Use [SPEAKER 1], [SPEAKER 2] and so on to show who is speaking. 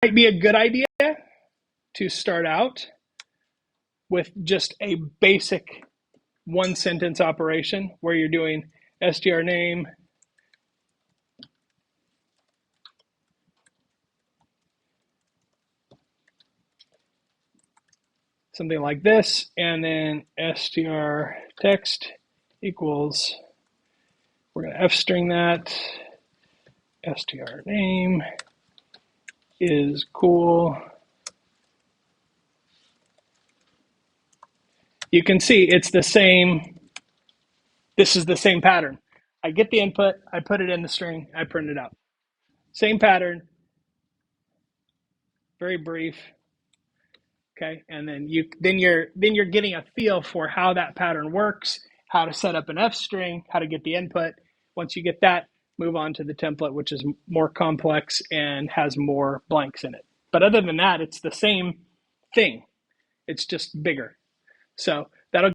[SPEAKER 1] might be a good idea to start out with just a basic one sentence operation where you're doing str name, something like this, and then str text equals, we're going to f string that, str name is cool. You can see it's the same. This is the same pattern. I get the input, I put it in the string, I print it out. Same pattern, very brief. Okay, and then you're getting a feel for how that pattern works, how to set up an F string, how to get the input. Once you get that, move on to the template, which is more complex and has more blanks in it. But other than that, it's the same thing. It's just bigger. So that'll